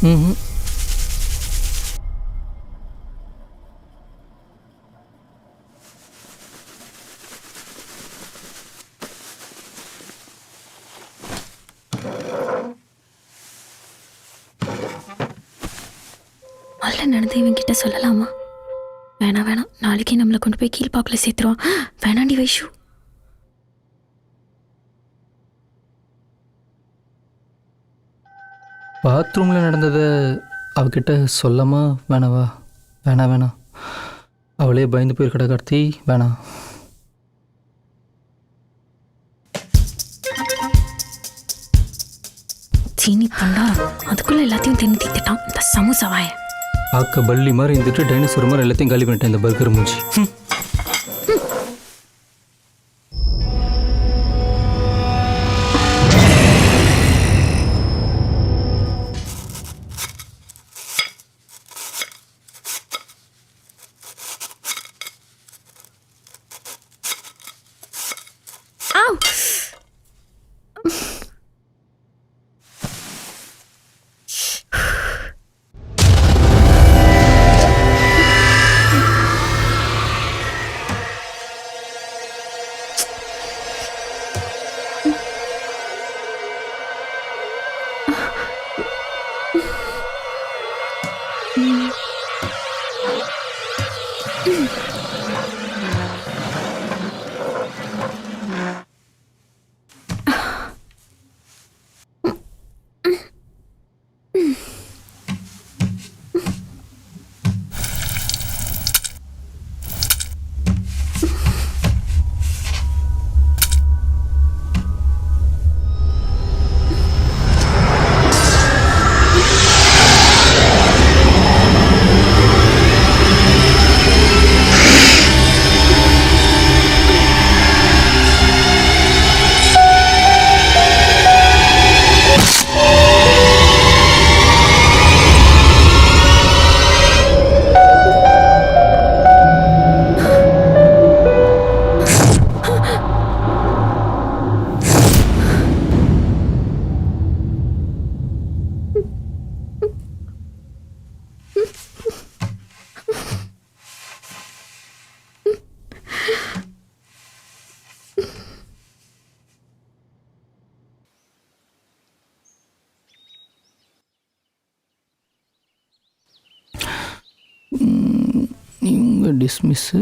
ம். அல்ல நடந்து இவன்கிட்ட சொல்லலாமா? வேணாம் வேணாம், நாளைக்கு நம்மளை கொண்டு போய் கீழ்பாக்கில் சேர்த்துருவான். வேணாண்டி வைஷு. பாத்ரூமில் நடந்ததை அவகிட்ட சொல்லமா வேணாவா? வேணாம். அவளே பயந்து போயிருக்கடா கார்த்தி, வேணாம். சீனி பண்ணா அதுக்குள்ள எல்லாத்தையும் தின்னு தீத்துட்டான் இந்த சமோசாவாய. பார்க்க பள்ளி மாதிரி இருந்துட்டு டைனோசர் மாதிரி எல்லாத்தையும் காலி பண்ணிட்டேன் இந்த பர்கர் மூஞ்சி. இவங்க டிஸ்மிஸ்ஸு,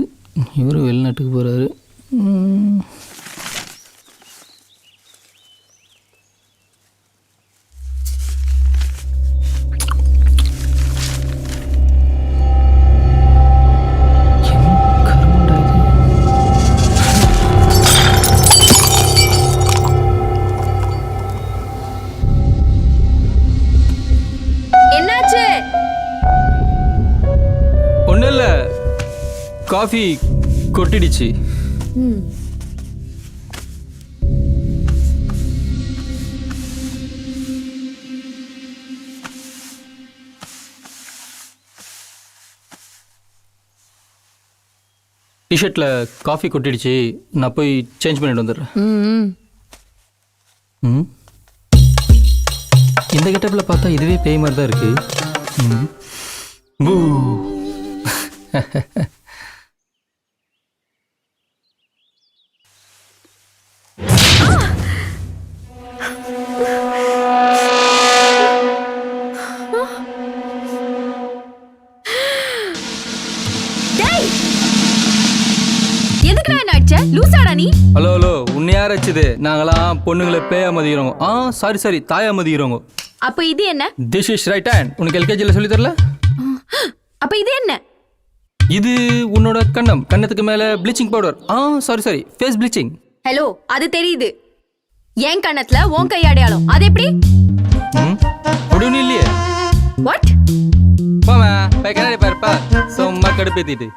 இவர் வெளிநாட்டுக்கு போகிறாரு. ஒன்றும் இல்லை, காஃபி கொட்டிடுச்சு. டிஷர்ட்டில் காஃபி கொட்டிடுச்சு, நான் போய் சேஞ்ச் பண்ணிட்டு வந்துடுறேன். இந்த கெட்டப்பில் பார்த்தா இதுவே பேய் மாதிரி தான் இருக்கு. பூ. ஹலோ ஹலோ, உன்னை யார் வச்சது? நாங்களாம் பொண்ணுங்களை பேயா மதிக்கிறோங்க. சாரி தாயா மதிக்கிறோங்க. அப்ப இது என்ன? This is right hand. உனக்கு எல்கேஜியில் சொல்லி தரல? அப்ப இது என்ன? இது உன்னோட கண்ணம். கண்ணத்துக்கு மேல bleaching powder. Sorry face bleaching. Hello, அது தெரியுது. என் கண்ணத்துல உன் கை அடையாளம். அது எப்படி? ஒன்றும் இல்லையே. வாட்? போமா போய் கண்ணாடி பாருப்பா. சும்மா கடுப்பேத்திட்டு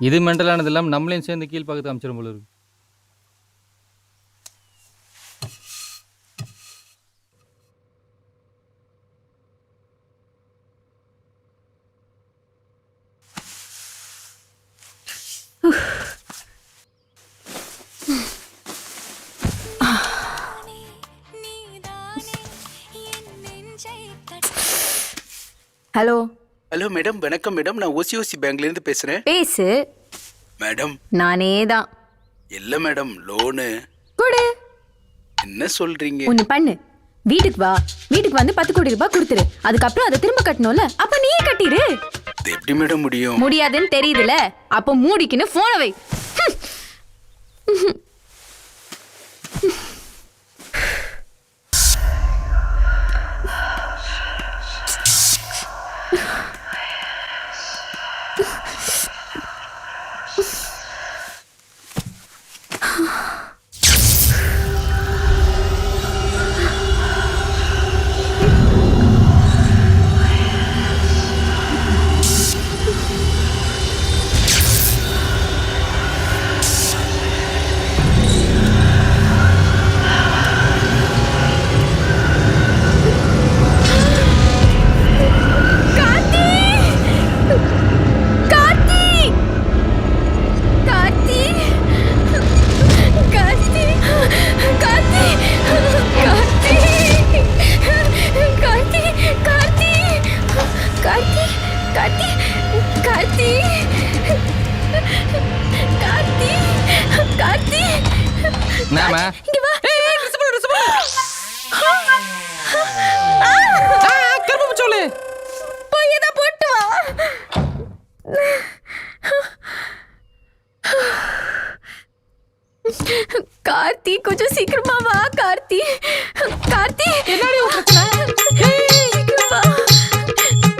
இது மென்டலானது இல்லாம நம்மளையும் சேர்ந்து கீழ் பக்கத்து அமைச்சிடும் போல இருக்கு. ஹலோ ஹலோ மேடம், வணக்கம் மேடம். நான் ஓசிஓசி பேங்க்ல இருந்து பேசுறேன் பேசு. மேடம். நானே தான். இல்ல மேடம், லோனு. கொடு. என்ன சொல்றீங்க? ஒன்னு பண்ணு, வீட்டுக்கு வா, வீட்டுக்கு வந்து 10 கோடி ரூபாய் கொடுத்துரு. அதுக்கப்புறம் அதை திரும்ப கட்டணும்ல, அப்ப நீயே கட்டிடு. இது எப்படி மேடம் முடியும்? முடியாதுன்னு தெரியுதுல, அப்ப மூடிக்கின்னு போன வை. நாம கருப்பு சொல்லு போய் எதா போட்டு வா. கார்த்தி, கொஞ்சம் சீக்கிரமா வா. கார்த்தி, கார்த்தி, என்னடி பிரச்சனை? சீக்கிரமா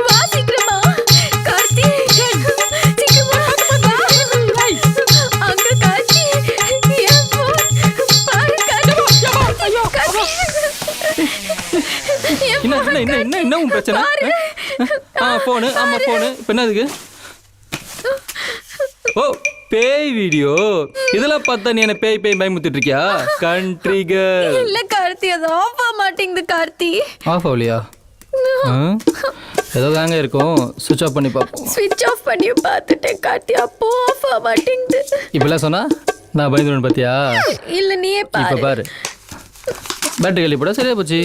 வா, சீக்கிரமா. கார்த்தி, சீக்கிரமா வா. அங்க கார்த்தி, என் phone. பாரு கார்த்தி. என்ன உன் பிரச்சனை? போனு, ஆமா போனு. இப்ப என்னதுக்கு? ஓ, பேய் வீடியோ. இதெல்லாம் பார்த்தா நீ என்ன பேய் பேய் பயமுத்திட்டு இருக்கியா? Country girl. இல்ல கார்த்தி, அது ஆஃப் ஆக மாட்டேங்குது கார்த்தி. ஆஃப் ஆகலையா? ஏதோ தாங்க இருக்கும். சுவிட்ச் ஆஃப் பண்ணி பார்ப்போம். ஸ்விட்ச் ஆஃப் பண்ணி பார்த்துட்டேன் கார்த்தி, அப்போ ஆஃப் ஆக மாட்டேங்குது. இப்பெல்லாம் சொன்னா நான் பயந்துருவேன் பாத்தியா? இல்ல நீயே இப்ப பாரு. பாரு, பேட்டரி கழி போட சரியா போச்சு.